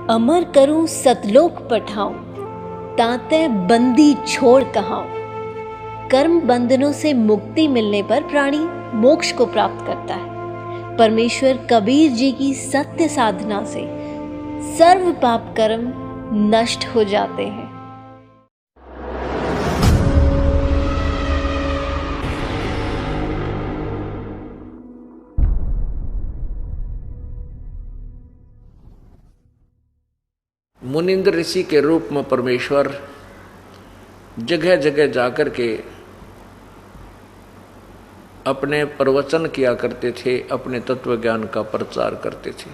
अमर करूं सतलोक पठाऊं, ताते बंदी छोड़ कहाऊं। कर्म बंधनों से मुक्ति मिलने पर प्राणी मोक्ष को प्राप्त करता है। परमेश्वर कबीर जी की सत्य साधना से सर्व पाप कर्म नष्ट हो जाते हैं। मुनिंद्र ऋषि के रूप में परमेश्वर जगह जगह जाकर के अपने प्रवचन किया करते थे, अपने तत्व ज्ञान का प्रचार करते थे।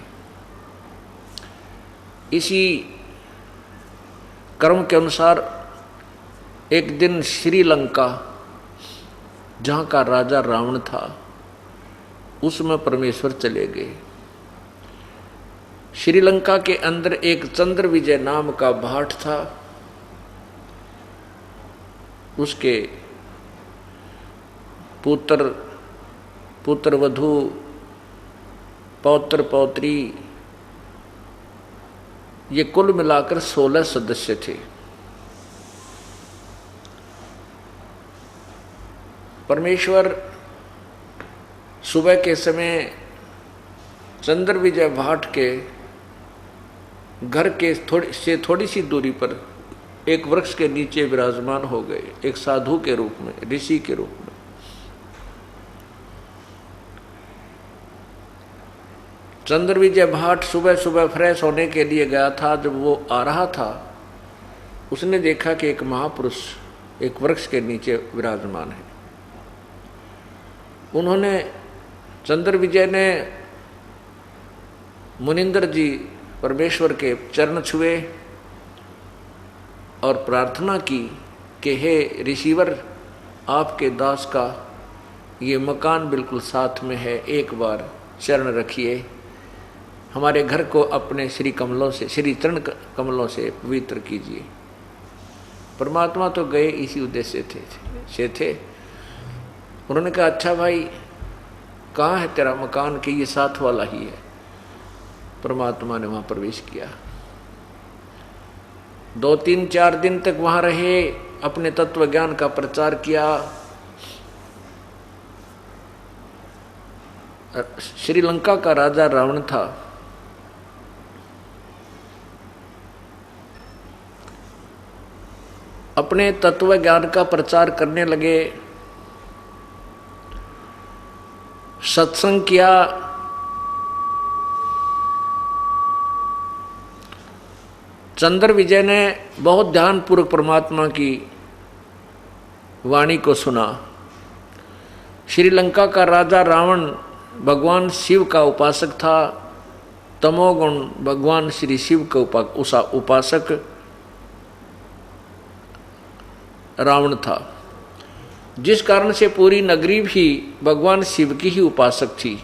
इसी क्रम के अनुसार एक दिन श्रीलंका, जहाँ का राजा रावण था, उसमें परमेश्वर चले गए। श्रीलंका के अंदर एक चंद्र विजय नाम का भाट था। उसके पुत्र वधू, पौत्र पौत्री, ये कुल मिलाकर 16 सदस्य थे। परमेश्वर सुबह के समय चंद्र विजय भाट के घर के थोड़ी सी दूरी पर एक वृक्ष के नीचे विराजमान हो गए, एक साधु के रूप में, ऋषि के रूप में। चंद्र विजय भाट सुबह सुबह फ्रेश होने के लिए गया था। जब वो आ रहा था, उसने देखा कि एक महापुरुष एक वृक्ष के नीचे विराजमान है। उन्होंने, चंद्र विजय ने मुनिंद्र जी परमेश्वर के चरण छुए और प्रार्थना की कि हे ऋषिवर, आपके दास का ये मकान बिल्कुल साथ में है, एक बार चरण रखिए, हमारे घर को अपने श्री चरण कमलों से पवित्र कीजिए। परमात्मा तो गए इसी उद्देश्य से थे। उन्होंने कहा, अच्छा भाई, कहाँ है तेरा मकान? कि ये साथ वाला ही है। परमात्मा ने वहां प्रवेश किया। 2-3-4 दिन तक वहां रहे, अपने तत्व ज्ञान का प्रचार किया। श्रीलंका का राजा रावण था। अपने तत्व ज्ञान का प्रचार करने लगे, सत्संग किया। चंद्र विजय ने बहुत ध्यानपूर्वक परमात्मा की वाणी को सुना। श्रीलंका का राजा रावण भगवान शिव का उपासक था। तमोगुण भगवान श्री शिव का उपासक रावण था, जिस कारण से पूरी नगरी भी भगवान शिव की ही उपासक थी।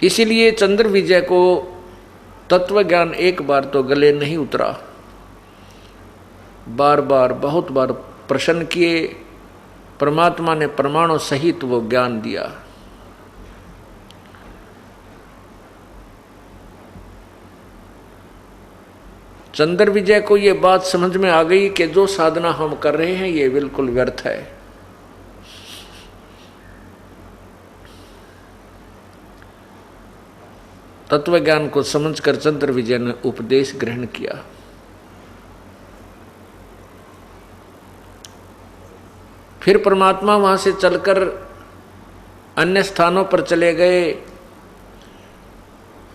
इसीलिए चंद्र विजय को तत्व ज्ञान एक बार तो गले नहीं उतरा, बार बार बहुत बार प्रश्न किए। परमात्मा ने प्रमाणों सहित वो ज्ञान दिया। चंद्र विजय को ये बात समझ में आ गई कि जो साधना हम कर रहे हैं ये बिल्कुल व्यर्थ है। तत्व ज्ञान को समझकर चंद्र विजय ने उपदेश ग्रहण किया। फिर परमात्मा वहां से चलकर अन्य स्थानों पर चले गए।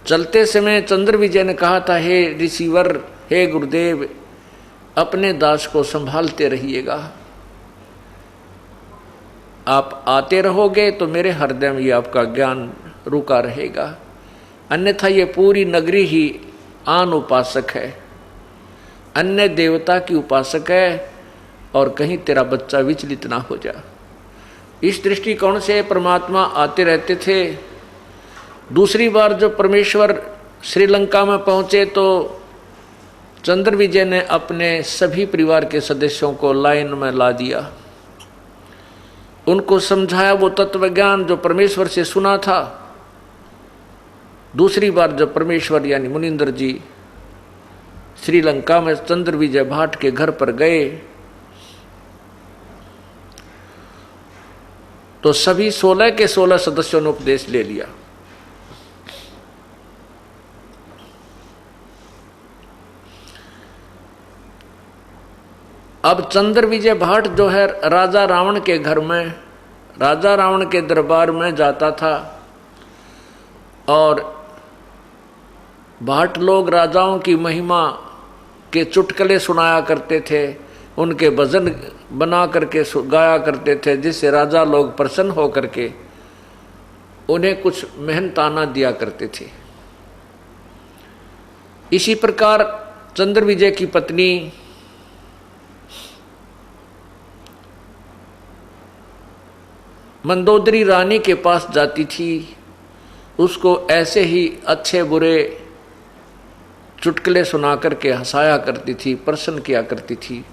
चलते समय चंद्र विजय ने कहा था, हे ऋषिवर, हे गुरुदेव, अपने दास को संभालते रहिएगा। आप आते रहोगे तो मेरे हृदय में ये आपका ज्ञान रुका रहेगा, अन्यथा ये पूरी नगरी ही आन उपासक है, अन्य देवता की उपासक है, और कहीं तेरा बच्चा विचलित ना हो जा। इस दृष्टिकोण से परमात्मा आते रहते थे। दूसरी बार जब परमेश्वर श्रीलंका में पहुंचे तो चंद्र विजय ने अपने सभी परिवार के सदस्यों को लाइन में ला दिया। उनको समझाया वो तत्व ज्ञान जो परमेश्वर से सुना था। दूसरी बार जब परमेश्वर यानी मुनिंदर जी श्रीलंका में चंद्र विजय भाट के घर पर गए तो सभी 16 के 16 सदस्यों ने उपदेश ले लिया। अब चंद्र विजय भाट जो है राजा रावण के घर में, राजा रावण के दरबार में जाता था और भाट लोग राजाओं की महिमा के चुटकुले सुनाया करते थे, उनके भजन बना करके गाया करते थे, जिससे राजा लोग प्रसन्न हो करके उन्हें कुछ मेहनताना दिया करते थे। इसी प्रकार चंद्र विजय की पत्नी मंदोदरी रानी के पास जाती थी, उसको ऐसे ही अच्छे बुरे चुटकुले सुना करके हंसाया करती थी, प्रसन्न किया करती थी,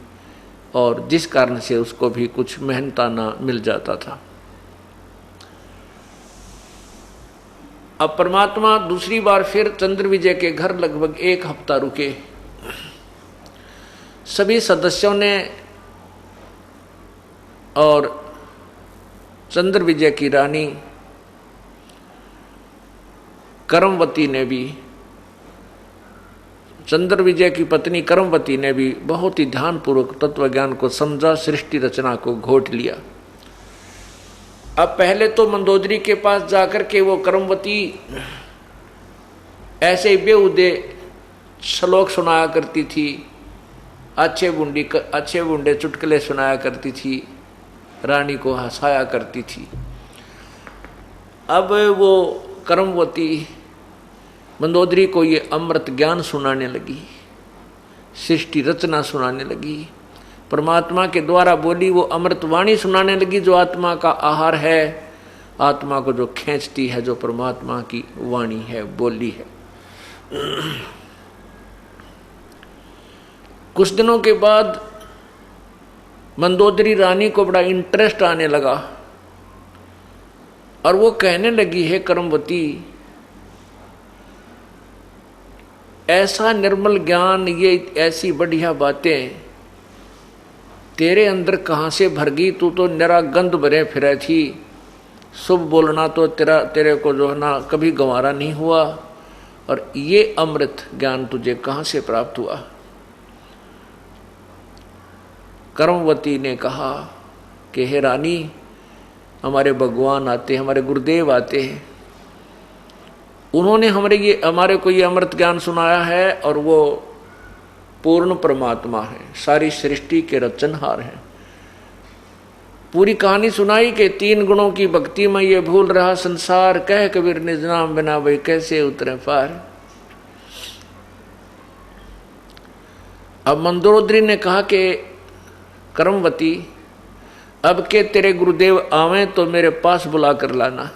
और जिस कारण से उसको भी कुछ मेहनताना मिल जाता था। अब परमात्मा दूसरी बार फिर चंद्र विजय के घर लगभग 1 हफ्ता रुके। सभी सदस्यों ने और चंद्र विजय की रानी करमवती ने भी, चंद्र विजय की पत्नी करमवती ने भी बहुत ही ध्यानपूर्वक तत्वज्ञान को समझा, सृष्टि रचना को घोट लिया। अब पहले तो मंदोदरी के पास जाकर के वो करमवती ऐसे बेहुदे श्लोक सुनाया करती थी, अच्छे बुंडे चुटकुले सुनाया करती थी, रानी को हंसाया करती थी। अब वो करमवती मंदोदरी को ये अमृत ज्ञान सुनाने लगी, सृष्टि रचना सुनाने लगी, परमात्मा के द्वारा बोली वो अमृत वाणी सुनाने लगी, जो आत्मा का आहार है, आत्मा को जो खींचती है, जो परमात्मा की वाणी है, बोली है। कुछ दिनों के बाद मंदोदरी रानी को बड़ा इंटरेस्ट आने लगा और वो कहने लगी, है करमवती, ऐसा निर्मल ज्ञान, ये ऐसी बढ़िया बातें तेरे अंदर कहाँ से भर गई? तू तो निरा गंध भरे फिरे थी, शुभ बोलना तो तेरे को जो है ना कभी गंवारा नहीं हुआ, और ये अमृत ज्ञान तुझे कहाँ से प्राप्त हुआ? करमवती ने कहा कि हे रानी, हमारे भगवान आते हैं, हमारे गुरुदेव आते हैं, उन्होंने हमारे को ये अमृत ज्ञान सुनाया है, और वो पूर्ण परमात्मा है, सारी सृष्टि के रचनहार हैं। पूरी कहानी सुनाई कि 3 गुणों की भक्ति में ये भूल रहा संसार, कह कबीर निज नाम बिना भाई कैसे उतरे पार। अब मंदोदरी ने कहा कि करमवती, अब के तेरे गुरुदेव आवे तो मेरे पास बुला कर लाना।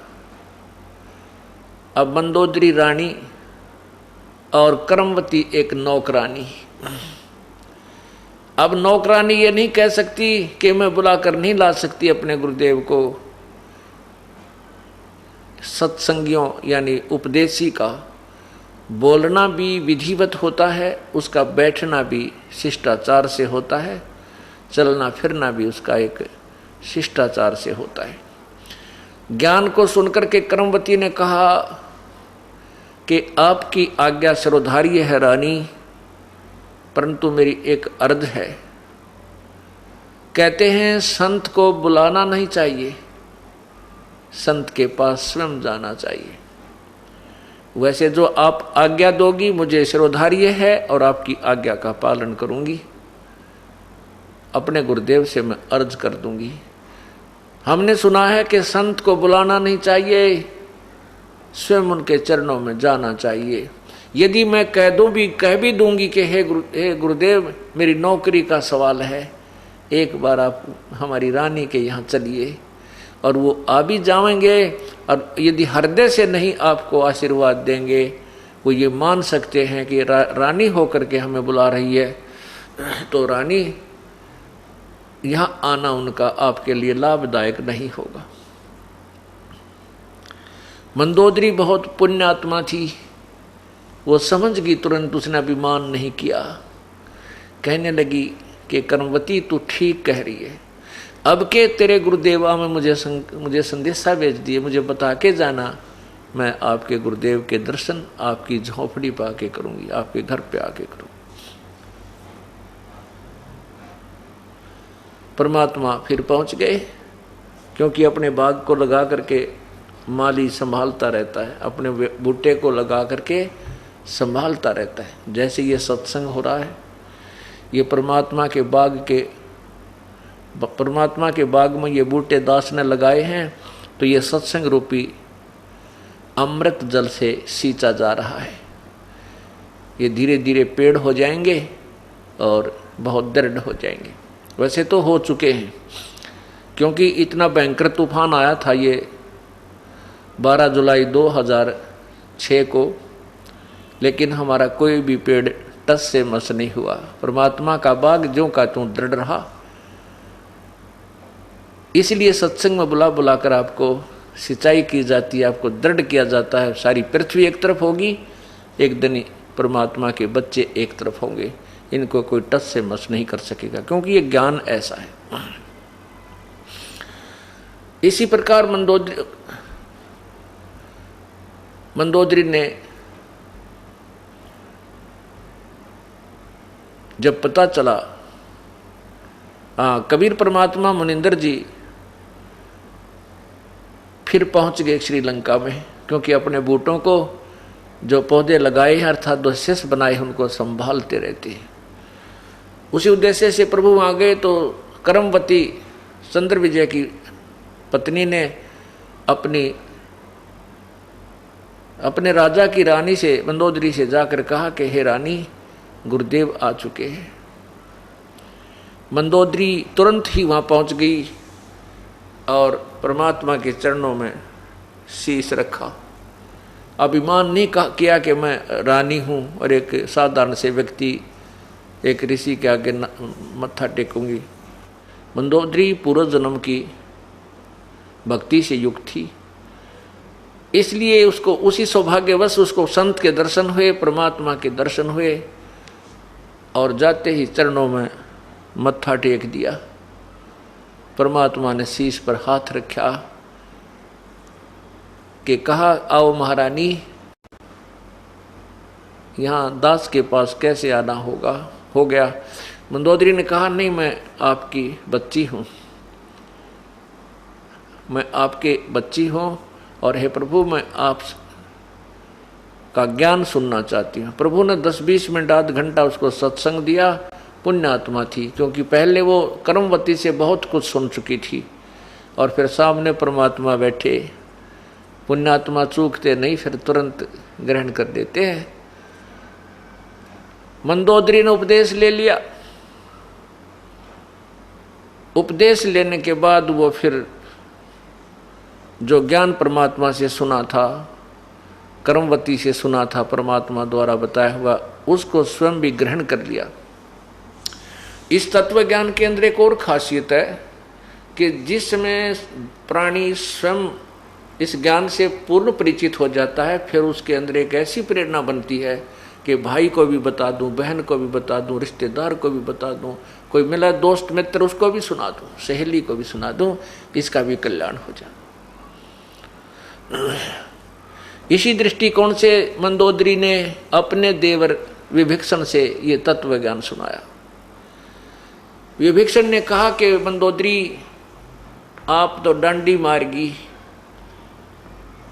अब मंदोदरी रानी और करमवती एक नौकरानी। अब नौकरानी ये नहीं कह सकती कि मैं बुलाकर नहीं ला सकती अपने गुरुदेव को। सत्संगियों यानी उपदेशी का बोलना भी विधिवत होता है, उसका बैठना भी शिष्टाचार से होता है, चलना फिरना भी उसका एक शिष्टाचार से होता है। ज्ञान को सुनकर के करमवती ने कहा कि आपकी आज्ञा सिरोधार्य है रानी, परंतु मेरी एक अर्ज है। कहते हैं संत को बुलाना नहीं चाहिए, संत के पास स्वयं जाना चाहिए। वैसे जो आप आज्ञा दोगी मुझे सिरोधार्य है और आपकी आज्ञा का पालन करूंगी, अपने गुरुदेव से मैं अर्ज कर दूंगी। हमने सुना है कि संत को बुलाना नहीं चाहिए, स्वयं उनके चरणों में जाना चाहिए। यदि मैं कह भी दूंगी कि हे गुरुदेव मेरी नौकरी का सवाल है, एक बार आप हमारी रानी के यहाँ चलिए, और वो आ भी जाएंगे, और यदि हृदय से नहीं आपको आशीर्वाद देंगे, वो ये मान सकते हैं कि रानी होकर के हमें बुला रही है, तो रानी यहाँ आना उनका आपके लिए लाभदायक नहीं होगा। मंदोदरी बहुत पुण्यात्मा थी, वो समझ गई तुरंत, उसने अभिमान नहीं किया। कहने लगी कि कर्मवती तू ठीक कह रही है, अब के तेरे गुरुदेवा में मुझे संदेशा भेज दिए, मुझे बता के जाना, मैं आपके गुरुदेव के दर्शन आपकी झोंपड़ी पे आके करूंगी, आपके घर पे आके करूंगी। परमात्मा फिर पहुंच गए, क्योंकि अपने बाग को लगा करके माली संभालता रहता है, अपने बूटे को लगा करके संभालता रहता है। जैसे ये सत्संग हो रहा है, ये परमात्मा के बाग में ये बूटे दास ने लगाए हैं, तो ये सत्संग रूपी अमृत जल से सींचा जा रहा है। ये धीरे धीरे पेड़ हो जाएंगे और बहुत दृढ़ हो जाएंगे। वैसे तो हो चुके हैं, क्योंकि इतना भयंकर तूफान आया था ये 12 जुलाई 2006 को, लेकिन हमारा कोई भी पेड़ टस से मस नहीं हुआ। परमात्मा का बाग ज्यों का त्यों दृढ़ रहा। इसलिए सत्संग में बुला बुला कर आपको सिंचाई की जाती है, आपको दृढ़ किया जाता है। सारी पृथ्वी एक तरफ होगी, एक दिन परमात्मा के बच्चे एक तरफ होंगे, इनको कोई टस से मस नहीं कर सकेगा, क्योंकि ये ज्ञान ऐसा है। इसी प्रकार मंदोदरी ने जब पता चला, कबीर परमात्मा मुनिंदर जी फिर पहुंच गए श्रीलंका में, क्योंकि अपने बूटों को जो पौधे लगाए हैं अर्थात जो शिष्य बनाए उनको संभालते रहते हैं। उसी उद्देश्य से प्रभु आ गए तो कर्मवती चंद्र विजय की पत्नी ने अपने राजा की रानी से, मंदोदरी से जाकर कहा कि हे रानी, गुरुदेव आ चुके हैं। मंदोदरी तुरंत ही वहाँ पहुँच गई और परमात्मा के चरणों में शीश रखा। अभिमान नहीं किया कि मैं रानी हूँ और एक साधारण से व्यक्ति एक ऋषि के आगे मत्था टेकूंगी। मंदोदरी पूर्व जन्म की भक्ति से युक्त थी, इसलिए उसको उसी सौभाग्यवश उसको संत के दर्शन हुए, परमात्मा के दर्शन हुए, और जाते ही चरणों में मत्था टेक दिया। परमात्मा ने शीश पर हाथ रखा कि कहा, आओ महारानी, यहाँ दास के पास कैसे आना हो गया। मंदोदरी ने कहा, नहीं, मैं आपकी बच्ची हूँ, मैं आपके बच्ची हूँ, और हे प्रभु, मैं आप का ज्ञान सुनना चाहती हूँ। प्रभु ने 10-20 मिनट आध घंटा उसको सत्संग दिया। पुण्यात्मा थी, क्योंकि पहले वो कर्मवती से बहुत कुछ सुन चुकी थी, और फिर सामने परमात्मा बैठे। पुण्यात्मा चूकते नहीं, फिर तुरंत ग्रहण कर देते हैं। मंदोदरी ने उपदेश ले लिया। उपदेश लेने के बाद वो फिर जो ज्ञान परमात्मा से सुना था, कर्मवती से सुना था, परमात्मा द्वारा बताया हुआ, उसको स्वयं भी ग्रहण कर लिया। इस तत्व ज्ञान के अंदर एक और खासियत है कि जिस समय प्राणी स्वयं इस ज्ञान से पूर्ण परिचित हो जाता है, फिर उसके अंदर एक ऐसी प्रेरणा बनती है कि भाई को भी बता दूं, बहन को भी बता दूं, रिश्तेदार को भी बता दूं, कोई मिला दोस्त मित्र उसको भी सुना दूं, सहेली को भी सुना दूं, इसका भी कल्याण हो जाए। इसी दृष्टिकोण से मंदोदरी ने अपने देवर विभीषण से ये तत्व ज्ञान सुनाया। विभीषण ने कहा कि मंदोदरी, आप तो डांडी मार्गी,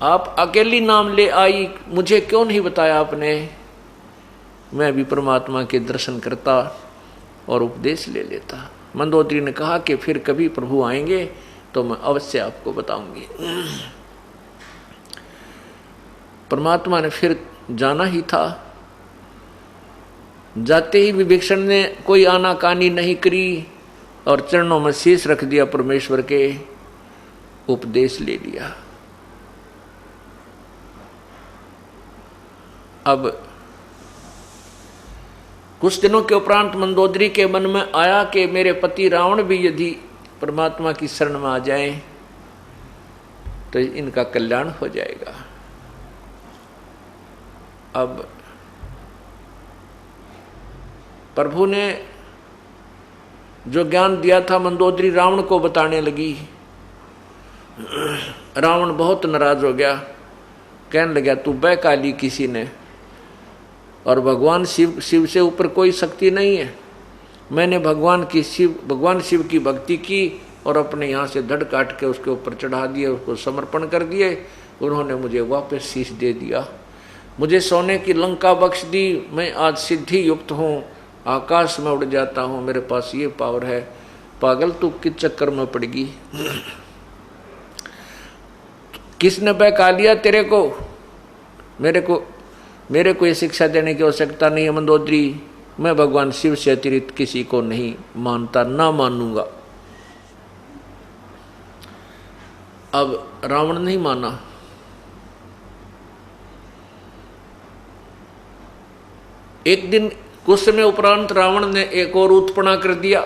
आप अकेली नाम ले आई, मुझे क्यों नहीं बताया आपने? मैं भी परमात्मा के दर्शन करता और उपदेश ले लेता। मंदोदरी ने कहा कि फिर कभी प्रभु आएंगे तो मैं अवश्य आपको बताऊंगी। परमात्मा ने फिर जाना ही था। जाते ही विभीषण ने कोई आनाकानी नहीं करी और चरणों में शीश रख दिया, परमेश्वर के उपदेश ले लिया। अब कुछ दिनों के उपरांत मंदोदरी के मन में आया कि मेरे पति रावण भी यदि परमात्मा की शरण में आ जाएं तो इनका कल्याण हो जाएगा। अब प्रभु ने जो ज्ञान दिया था मंदोदरी रावण को बताने लगी। रावण बहुत नाराज हो गया, कहने लगा तू बहकाली किसी ने, और भगवान शिव से ऊपर कोई शक्ति नहीं है। मैंने भगवान शिव की भक्ति की और अपने यहाँ से धड़ काट के उसके ऊपर चढ़ा दिए, उसको समर्पण कर दिए। उन्होंने मुझे वापस शीश दे दिया, मुझे सोने की लंका बख्श दी। मैं आज सिद्धि युक्त हूँ, आकाश में उड़ जाता हूँ, मेरे पास ये पावर है। पागल तू किस चक्कर में पड़गी? किसने बहका लिया तेरे को? मेरे को ये शिक्षा देने की आवश्यकता नहीं है मंदोदरी। मैं भगवान शिव से अतिरिक्त किसी को नहीं मानता, ना मानूंगा। अब रावण नहीं माना। एक दिन कुछ समय उपरांत रावण ने एक और उत्पन्न कर दिया।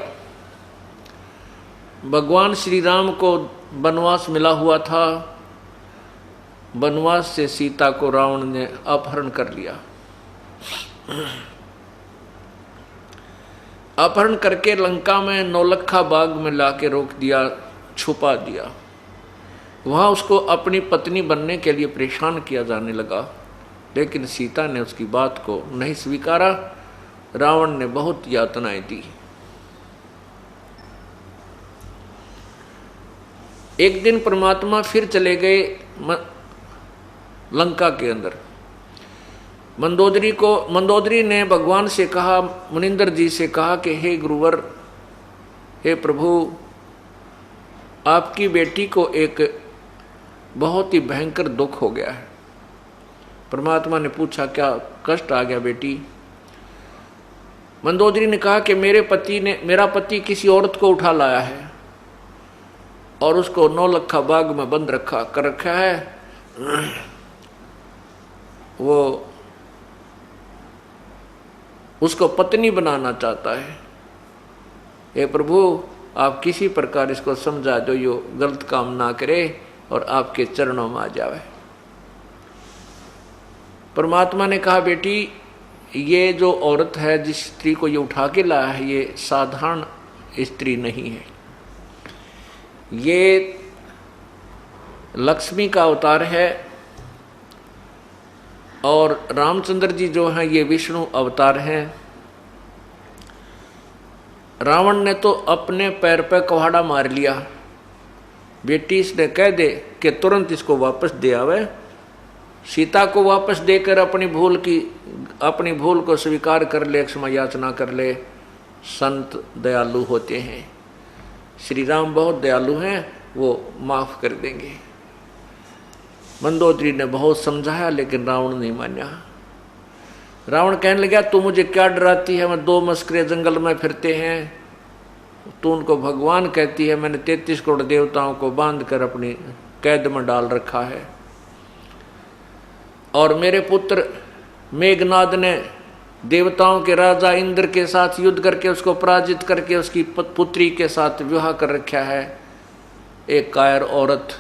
भगवान श्री राम को वनवास मिला हुआ था, वनवास से सीता को रावण ने अपहरण कर लिया। अपहरण करके लंका में नौलखा बाग में लाके रोक दिया, छुपा दिया। वहां उसको अपनी पत्नी बनने के लिए परेशान किया जाने लगा, लेकिन सीता ने उसकी बात को नहीं स्वीकारा। रावण ने बहुत यातनाएं दी। एक दिन परमात्मा फिर चले गए लंका के अंदर। मंदोदरी ने भगवान से कहा, मुनिंदर जी से कहा कि हे गुरुवर, हे प्रभु, आपकी बेटी को एक बहुत ही भयंकर दुख हो गया है। परमात्मा ने पूछा क्या कष्ट आ गया बेटी? मंदोदरी ने कहा कि मेरा पति किसी औरत को उठा लाया है और उसको नौलखा बाग में बंद कर रखा है। वो उसको पत्नी बनाना चाहता है। हे प्रभु, आप किसी प्रकार इसको समझा दो, यो गलत काम ना करे और आपके चरणों में आ जावे। परमात्मा ने कहा बेटी, ये जो औरत है, जिस स्त्री को ये उठा के लाया है, ये साधारण स्त्री नहीं है। ये लक्ष्मी का अवतार है और रामचंद्र जी जो हैं ये विष्णु अवतार हैं। रावण ने तो अपने पैर पर कुल्हाड़ा मार लिया। बेटी इसने कह दे कि तुरंत इसको वापस दे आवे। सीता को वापस देकर अपनी भूल को स्वीकार कर ले, क्षमा याचना कर ले। संत दयालु होते हैं, श्री राम बहुत दयालु हैं, वो माफ कर देंगे। मंदोदरी ने बहुत समझाया लेकिन रावण नहीं माना। रावण कहने लगा तू मुझे क्या डराती है? मैं 2 मस्करे जंगल में फिरते हैं, तू उनको भगवान कहती है। मैंने 33 करोड़ देवताओं को बांध कर अपनी कैद में डाल रखा है, और मेरे पुत्र मेघनाद ने देवताओं के राजा इंद्र के साथ युद्ध करके उसको पराजित करके उसकी पुत्री के साथ विवाह कर रखा है। एक कायर औरत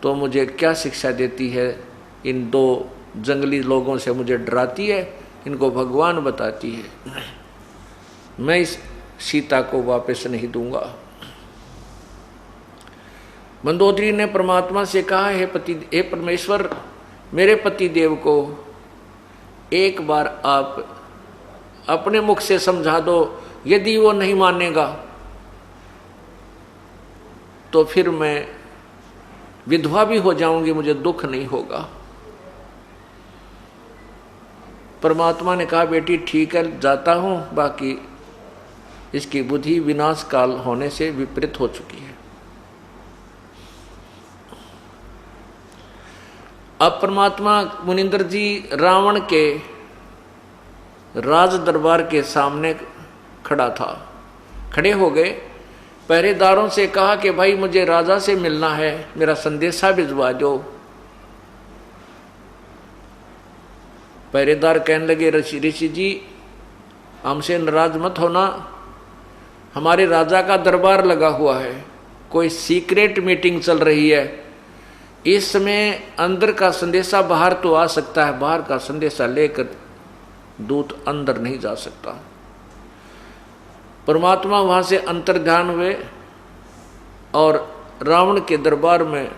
तो मुझे क्या शिक्षा देती है? इन 2 जंगली लोगों से मुझे डराती है, इनको भगवान बताती है। मैं इस सीता को वापस नहीं दूंगा। मंदोदरी ने परमात्मा से कहा, हे परमेश्वर, मेरे पति देव को एक बार आप अपने मुख से समझा दो। यदि वो नहीं मानेगा तो फिर मैं विधवा भी हो जाऊंगी, मुझे दुख नहीं होगा। परमात्मा ने कहा बेटी ठीक है, जाता हूं, बाकी इसकी बुद्धि विनाश काल होने से विपरीत हो चुकी है। अब परमात्मा मुनिंदर जी रावण के राज दरबार के सामने खड़े हो गए। पहरेदारों से कहा कि भाई मुझे राजा से मिलना है, मेरा संदेशा भिजवा दो। पहरेदार कहने लगे ऋषि जी, हमसे नाराज मत होना, हमारे राजा का दरबार लगा हुआ है, कोई सीक्रेट मीटिंग चल रही है, इस समय अंदर का संदेशा बाहर तो आ सकता है, बाहर का संदेशा लेकर दूत अंदर नहीं जा सकता। परमात्मा वहां से अंतर्ध्यान हुए और रावण के दरबार में,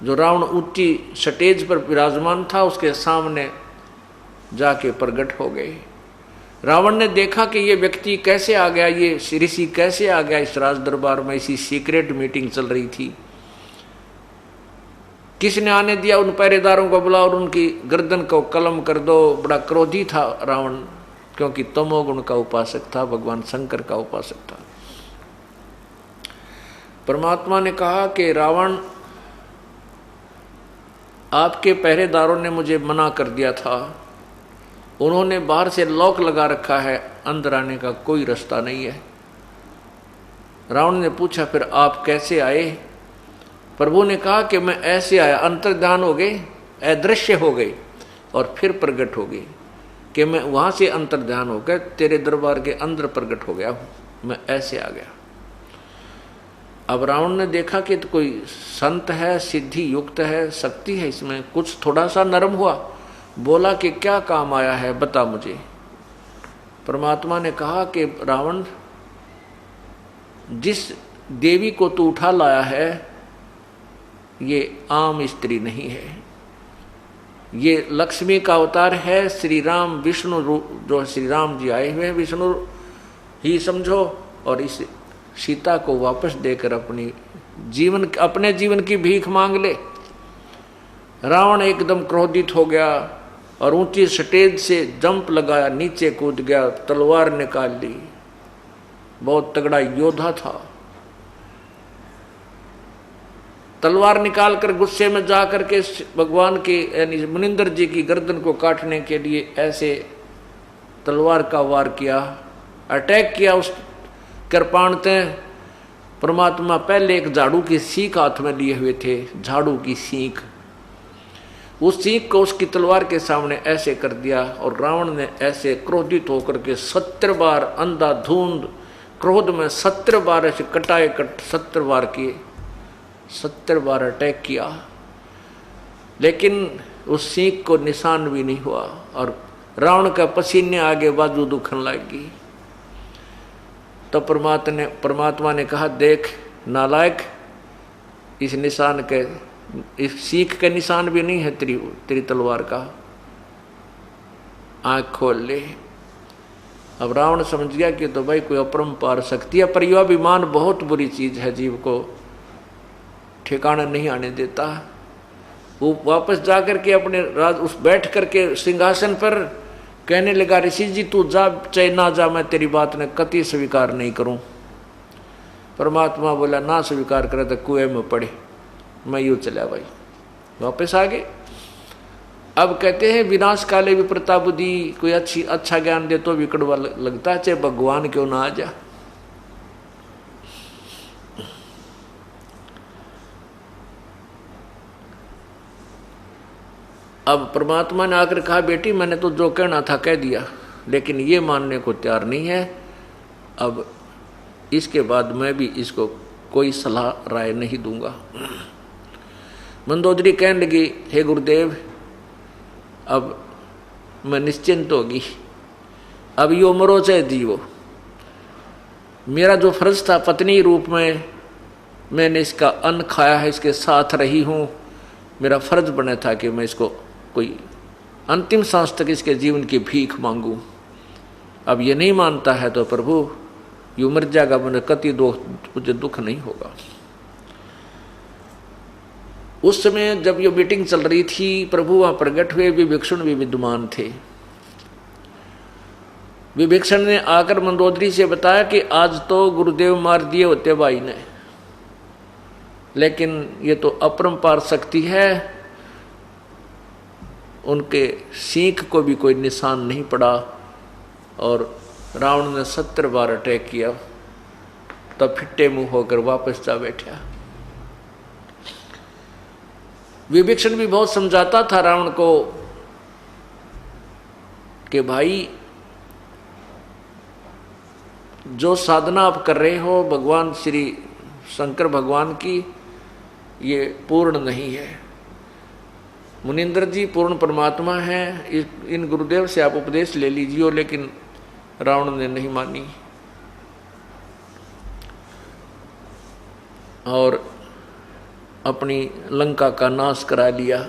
जो रावण ऊंची स्टेज पर विराजमान था, उसके सामने जाके प्रकट हो गए। रावण ने देखा कि ये व्यक्ति कैसे आ गया, ये ऋषि कैसे आ गया इस राज दरबार में, इसी सीक्रेट मीटिंग चल रही थी, किसने आने दिया? उन पहरेदारों को बुलाओ और उनकी गर्दन को कलम कर दो। बड़ा क्रोधी था रावण, क्योंकि तमोगुण का उपासक था, भगवान शंकर का उपासक था। परमात्मा ने कहा कि रावण, आपके पहरेदारों ने मुझे मना कर दिया था, उन्होंने बाहर से लॉक लगा रखा है, अंदर आने का कोई रास्ता नहीं है। रावण ने पूछा, फिर आप कैसे आए? प्रभु ने कहा कि मैं ऐसे आया, अंतर्ध्यान हो गए, अदृश्य हो गए और फिर प्रकट हो गई, कि मैं वहां से अंतर्ध्यान हो गया, तेरे दरबार के अंदर प्रकट हो गया हूं, मैं ऐसे आ गया। अब रावण ने देखा कि तो कोई संत है, सिद्धि युक्त है, शक्ति है इसमें, कुछ थोड़ा सा नरम हुआ, बोला कि क्या काम आया है, बता मुझे। परमात्मा ने कहा कि रावण, जिस देवी को तू उठा लाया है ये आम स्त्री नहीं है, ये लक्ष्मी का अवतार है, श्री राम विष्णु रूप, जो श्री राम जी आए हुए हैं विष्णु ही समझो, और इस सीता को वापस देकर अपने जीवन की भीख मांग ले। रावण एकदम क्रोधित हो गया और ऊंची स्टेज से जंप लगाया, नीचे कूद गया, तलवार निकाल ली, बहुत तगड़ा योद्धा था। तलवार निकालकर गुस्से में जा करके भगवान के यानी मुनिंदर जी की गर्दन को काटने के लिए ऐसे तलवार का वार किया, अटैक किया उस कृपाणते। परमात्मा पहले एक झाड़ू की सीख हाथ में लिए हुए थे, झाड़ू की सीख, उस सीख को उसकी तलवार के सामने ऐसे कर दिया और रावण ने ऐसे क्रोधित होकर के 70 बार अंधाधुंध क्रोध में 70 बार ऐसे कटाए 70 बार किए, 70 बार अटैक किया, लेकिन उस सीख को निशान भी नहीं हुआ और रावण का पसीने आगे बाजू दुखने लगी। तो परमात्मा ने कहा, देख नालायक, इस निशान के, इस सीख के निशान भी नहीं है तेरी तलवार का, आंख खोल ले। अब रावण समझ गया कि तो भाई कोई अपरंपार शक्ति है, पर यह अभिमान बहुत बुरी चीज है, जीव को ठिकाना नहीं आने देता। वो वापस जाकर के अपने राज उस बैठ करके सिंहासन पर कहने लगा, ऋषि जी तू जा चाहे ना जा, मैं तेरी बात ने कति स्वीकार नहीं करूं। परमात्मा बोला, ना स्वीकार करे तो कुएं में पड़े, मैं यूं चला भाई, वापस आ गए। अब कहते हैं विनाश काले विप्रता बुद्धि, कोई अच्छा ज्ञान दे तो भी कड़वा लगता है, चाहे भगवान क्यों ना आ जा। अब परमात्मा ने आकर कहा, बेटी मैंने तो जो कहना था कह दिया, लेकिन ये मानने को तैयार नहीं है, अब इसके बाद मैं भी इसको कोई सलाह राय नहीं दूंगा। मंदोदरी कहने लगी, हे गुरुदेव अब मैं निश्चिंत होगी, अब यो मरो चाहे जीवो, मेरा जो फर्ज था पत्नी रूप में मैंने इसका अन्न खाया है, इसके साथ रही हूँ, मेरा फर्ज बना था कि मैं इसको कोई अंतिम सांस तक इसके जीवन की भीख मांगूं। अब ये नहीं मानता है तो प्रभु यूं मर जाएगा, मुझे कति मुझे दुख नहीं होगा। उस समय जब ये मीटिंग चल रही थी, प्रभु वहां प्रकट हुए, विभीषण भी विद्यमान थे। विभीषण ने आकर मंदोदरी से बताया कि आज तो गुरुदेव मार दिए होते भाई ने, लेकिन ये तो अपरंपार शक्ति है, उनके सीख को भी कोई निशान नहीं पड़ा और रावण ने 70 बार अटैक किया, तब फिट्टे मुंह होकर वापस जा बैठा। विभीषण भी बहुत समझाता था रावण को कि भाई जो साधना आप कर रहे हो भगवान श्री शंकर भगवान की, ये पूर्ण नहीं है। मुनिंद्र जी पूर्ण परमात्मा हैं, इन गुरुदेव से आप उपदेश ले लीजिए, लेकिन रावण ने नहीं मानी और अपनी लंका का नाश करा लिया।